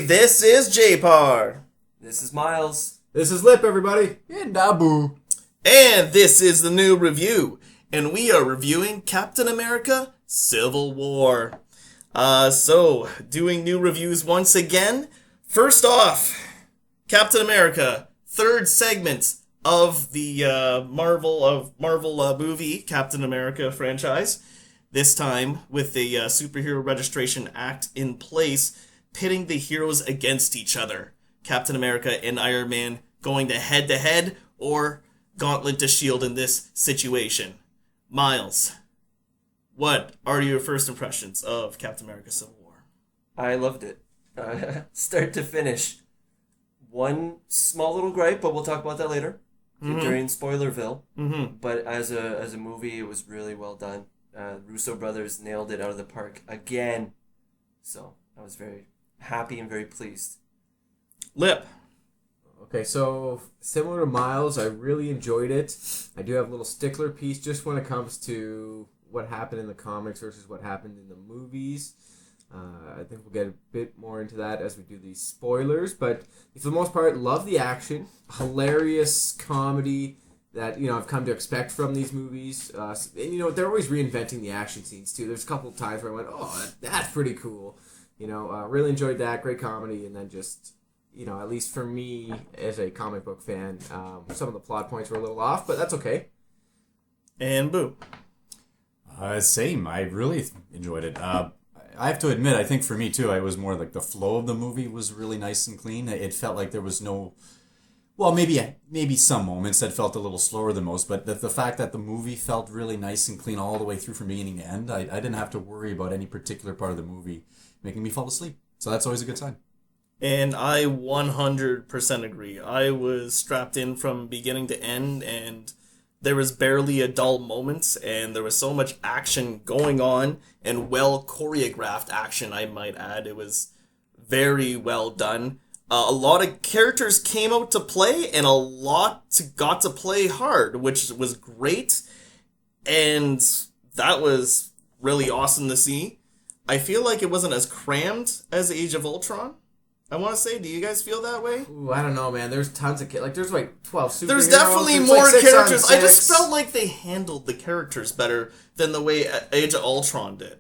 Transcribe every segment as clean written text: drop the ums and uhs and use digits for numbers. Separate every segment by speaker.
Speaker 1: this is Jpar.
Speaker 2: This is Myles.
Speaker 3: This is Lipp, everybody. And Da Boo.
Speaker 1: And this is the new review. And we are reviewing Captain America Civil War. So, doing new reviews once again. First off, Captain America, third segment of the Marvel movie, Captain America franchise. This time with the Superhero Registration Act in place, pitting the heroes against each other. Captain America and Iron Man going to head or gauntlet to shield in this situation. Myles, what are your first impressions of Captain America Civil War?
Speaker 2: I loved it. Start to finish. One small little gripe, but we'll talk about that later during Spoilerville.
Speaker 1: Mm-hmm.
Speaker 2: But as a movie, it was really well done. Russo brothers nailed it out of the park again. So I was very happy and very pleased.
Speaker 1: Lipp.
Speaker 3: Okay, so similar to Myles, I really enjoyed it. I do have a little stickler piece just when it comes to what happened in the comics versus what happened in the movies. I think we'll get a bit more into that as we do these spoilers, but for the most part, love the action. Hilarious comedy that, I've come to expect from these movies. And, they're always reinventing the action scenes, too. There's a couple of times where I went, oh, that's pretty cool. Really enjoyed that. Great comedy. And then just, at least for me as a comic book fan, some of the plot points were a little off, but that's okay.
Speaker 1: And Boo.
Speaker 4: Same. I really enjoyed it. I have to admit, I think for me, too, it was more like the flow of the movie was really nice and clean. It felt like there was no... Well, maybe some moments that felt a little slower than most, but the fact that the movie felt really nice and clean all the way through from beginning to end, I didn't have to worry about any particular part of the movie making me fall asleep. So that's always a good sign.
Speaker 1: And I 100% agree. I was strapped in from beginning to end, and there was barely a dull moment, and there was so much action going on, and well choreographed action, I might add. It was very well done. A lot of characters came out to play, and a lot got to play hard, which was great, and that was really awesome to see. I feel like it wasn't as crammed as Age of Ultron. I want to say, do you guys feel that way?
Speaker 3: Ooh, I don't know, man. There's tons of there's 12 superheroes.
Speaker 1: There's definitely more characters. I just felt like they handled the characters better than the way Age of Ultron did.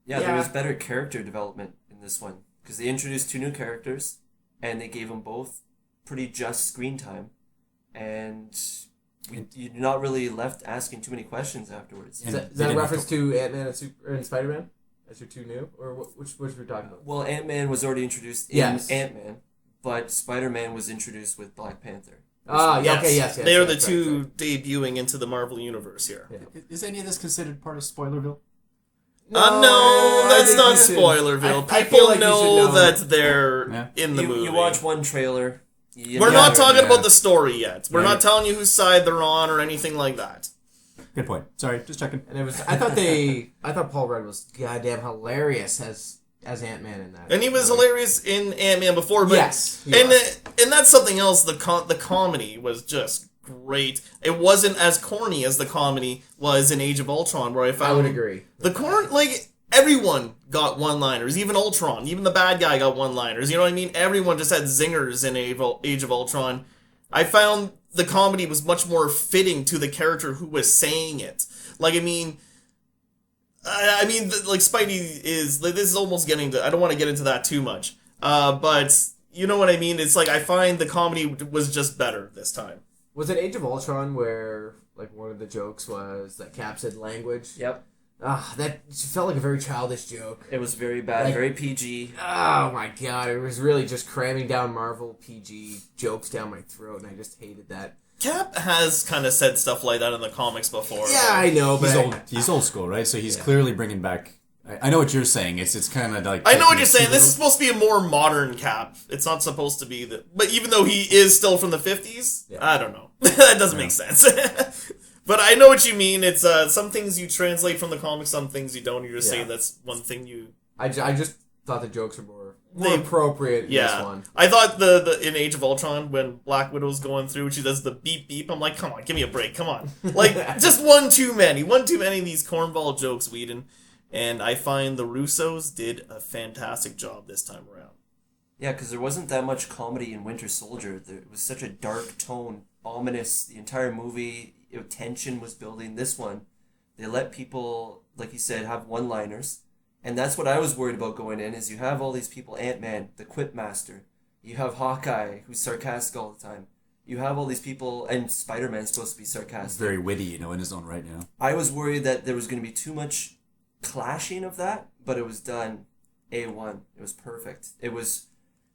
Speaker 2: Yeah, there was better character development in this one because they introduced 2 new characters and they gave them both pretty just screen time, and you're not really left asking too many questions afterwards.
Speaker 3: Is that a reference to Ant-Man and Spider-Man? As your 2 new? Or which we're talking about?
Speaker 2: Well, Ant-Man was already introduced in Ant-Man, but Spider-Man was introduced with Black Panther.
Speaker 1: Yes. They are the 2 debuting into the Marvel Universe here.
Speaker 4: Yeah. Is any of this considered part of Spoilerville?
Speaker 1: No, that's not Spoilerville. People like know that they're in the movie.
Speaker 2: You watch one trailer.
Speaker 1: We're not talking about the story yet. We're not telling you whose side they're on or anything like that.
Speaker 4: Good point. Sorry, just checking.
Speaker 3: And I thought Paul Rudd was goddamn hilarious as Ant-Man in that.
Speaker 1: And he was hilarious in Ant-Man before, but
Speaker 3: yes.
Speaker 1: And that's something else. The comedy was just great. It wasn't as corny as the comedy was in Age of Ultron, where I
Speaker 3: would agree.
Speaker 1: Everyone got one-liners, even Ultron, even the bad guy got one-liners. You know what I mean? Everyone just had zingers in Age of Ultron. I found the comedy was much more fitting to the character who was saying it. Spidey is... This is almost getting to... I don't want to get into that too much. But you know what I mean? It's I find the comedy was just better this time.
Speaker 3: Was it Age of Ultron where, one of the jokes was that Cap said language?
Speaker 2: Yep.
Speaker 3: That felt like a very childish joke.
Speaker 2: It was very bad, very PG.
Speaker 3: Oh my god, it was really just cramming down Marvel PG jokes down my throat, and I just hated that.
Speaker 1: Cap has kind of said stuff like that in the comics before.
Speaker 3: Yeah, I know, but...
Speaker 4: He's old school, right? So he's clearly bringing back... I know what you're saying. It's kind of like...
Speaker 1: I know what you're saying. This is supposed to be a more modern Cap. It's not supposed to be... But even though he is still from the 50s, I don't know. That doesn't make sense. But I know what you mean. It's some things you translate from the comics, some things you don't. You're just saying that's one thing you...
Speaker 3: I just thought the jokes were more appropriate in this one.
Speaker 1: I thought the in Age of Ultron, when Black Widow's going through, she does the beep beep. I'm like, come on, give me a break. Come on. Just one too many. One too many of these cornball jokes, Whedon. And I find the Russos did a fantastic job this time around.
Speaker 2: Yeah, because there wasn't that much comedy in Winter Soldier. It was such a dark tone, ominous. The entire movie, tension was building. This one, they let people, like you said, have one-liners, and that's what I was worried about going in. Is you have all these people, Ant-Man, the Quip Master, you have Hawkeye, who's sarcastic all the time. You have all these people, and Spider-Man's supposed to be sarcastic.
Speaker 4: Very witty, in his own right.
Speaker 2: I was worried that there was going to be too much clashing of that, but it was done A1. It was perfect. It was,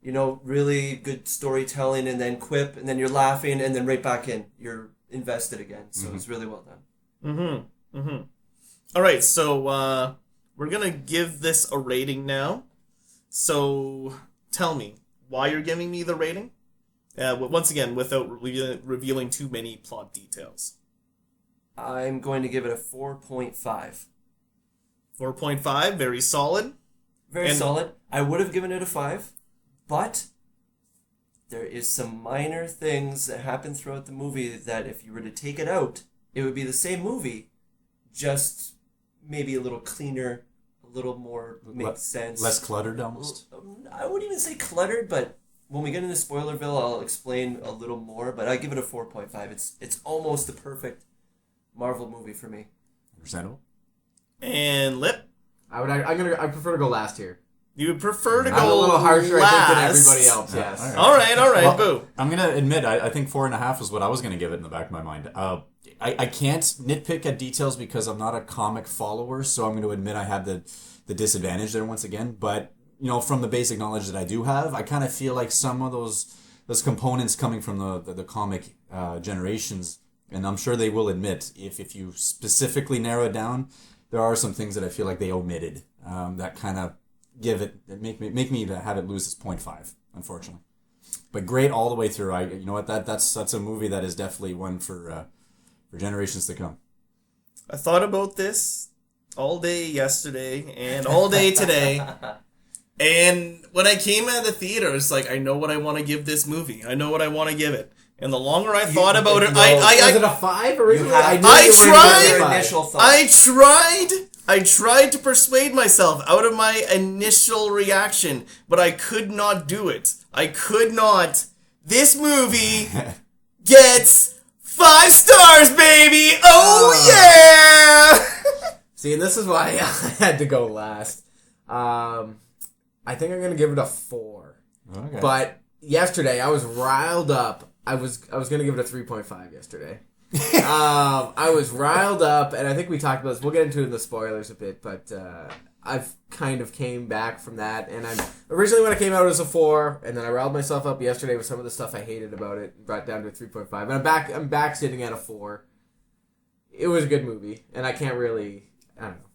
Speaker 2: really good storytelling, and then quip, and then you're laughing, and then right back in. You're invested again. So it was really well done.
Speaker 1: All right, so we're going to give this a rating now. So tell me why you're giving me the rating. Once again, without revealing too many plot details.
Speaker 2: I'm going to give it a 4.5.
Speaker 1: 4.5, very solid.
Speaker 2: Very solid. I would have given it a 5, but there is some minor things that happen throughout the movie that if you were to take it out, it would be the same movie, just maybe a little cleaner, a little more makes sense.
Speaker 4: Less cluttered, almost.
Speaker 2: I wouldn't even say cluttered, but when we get into Spoilerville, I'll explain a little more. But I give it a 4.5. It's almost the perfect Marvel movie for me.
Speaker 4: Understandable.
Speaker 1: And Lipp?
Speaker 3: I prefer to go last here.
Speaker 1: You would prefer to go
Speaker 3: I'm a little harsher, I think, than
Speaker 1: last.
Speaker 3: everybody else. Yes.
Speaker 1: All right,
Speaker 4: Well,
Speaker 1: Boo.
Speaker 4: I'm going to admit, I think 4.5 is what I was going to give it in the back of my mind. I can't nitpick at details because I'm not a comic follower, so I'm going to admit I have the disadvantage there once again. But, from the basic knowledge that I do have, I kind of feel like some of those components coming from the comic generations, and I'm sure they will admit, if you specifically narrow it down, there are some things that I feel like they omitted that kind of make me have it lose its 0.5, unfortunately. But great all the way through. You know what, that's a movie that is definitely one for generations to come.
Speaker 1: I thought about this all day yesterday and all day today. And when I came out of the theater, it's like, I know what I want to give this movie. I know what I want to give it. And the longer I thought about it,
Speaker 3: was it a 5 originally?
Speaker 1: I tried to persuade myself out of my initial reaction, but I could not do it. I could not. This movie gets 5 stars, baby! Oh, yeah!
Speaker 3: See, and this is why I had to go last. I think I'm going to give it a 4.
Speaker 4: Okay.
Speaker 3: But yesterday, I was riled up. I was going to give it a 3.5 yesterday. I was riled up, and I think we talked about this. We'll get into it in the spoilers a bit, but I've kind of came back from that. And originally when I came out, it was a 4, and then I riled myself up yesterday with some of the stuff I hated about it, and brought it down to a 3.5. And I'm back sitting at a 4. It was a good movie, and I can't really, I don't know.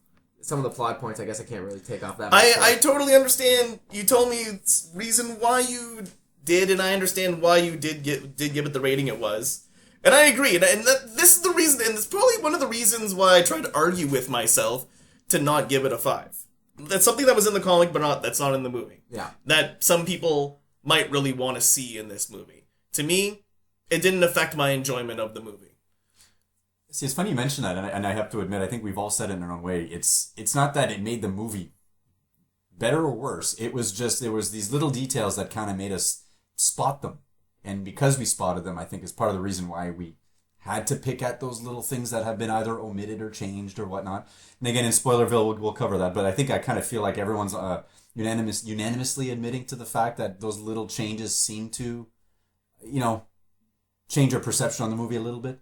Speaker 3: Some of the plot points, I guess I can't really take off that much.
Speaker 1: I totally understand. You told me the reason why you did, and I understand why you did give it the rating it was. And I agree. And this is the reason, and it's probably one of the reasons why I tried to argue with myself to not give it a 5. That's something that was in the comic, but that's not in the movie.
Speaker 3: Yeah.
Speaker 1: That some people might really want to see in this movie. To me, it didn't affect my enjoyment of the movie.
Speaker 4: See, it's funny you mention that, and I have to admit, I think we've all said it in our own way. It's not that it made the movie better or worse. It was just, there was these little details that kind of made us spot them. And because we spotted them, I think is part of the reason why we had to pick at those little things that have been either omitted or changed or whatnot. And again, in Spoilerville, we'll cover that. But I think I kind of feel like everyone's unanimously admitting to the fact that those little changes seem to, change our perception on the movie a little bit.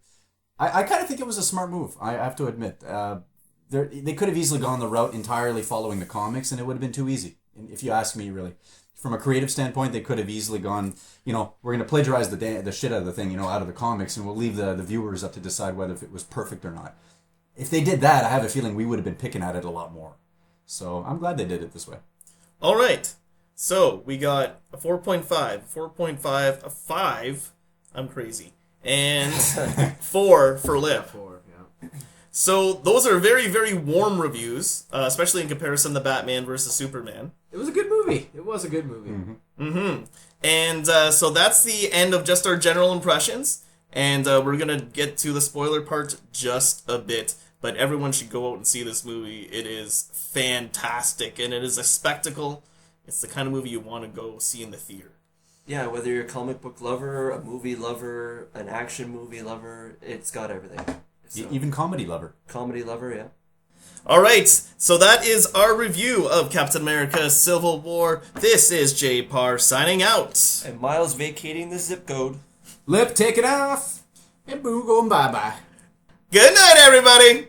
Speaker 4: I kind of think it was a smart move, I have to admit. They could have easily gone the route entirely following the comics, and it would have been too easy, if you ask me, really. From a creative standpoint, they could have easily gone, we're going to plagiarize the shit out of the thing, out of the comics, and we'll leave the viewers up to decide whether if it was perfect or not. If they did that, I have a feeling we would have been picking at it a lot more. So I'm glad they did it this way.
Speaker 1: All right. So we got a 4.5, a 5. I'm crazy. And 4 for Lipp.
Speaker 3: 4, yeah.
Speaker 1: So those are very, very warm reviews, especially in comparison to Batman versus Superman.
Speaker 3: It was a good movie. It was a good movie.
Speaker 1: Mm-hmm. And so that's the end of just our general impressions. And we're going to get to the spoiler part just a bit. But everyone should go out and see this movie. It is fantastic. And it is a spectacle. It's the kind of movie you want to go see in the theater.
Speaker 2: Yeah, whether you're a comic book lover, a movie lover, an action movie lover, it's got everything. So,
Speaker 4: Even comedy lover.
Speaker 2: comedy lover, yeah.
Speaker 1: All right, so that is our review of Captain America: Civil War. This is Jpar signing out.
Speaker 2: And Miles vacating the zip code.
Speaker 3: Lipp, take it off. And Boo going bye-bye.
Speaker 1: Good night, everybody.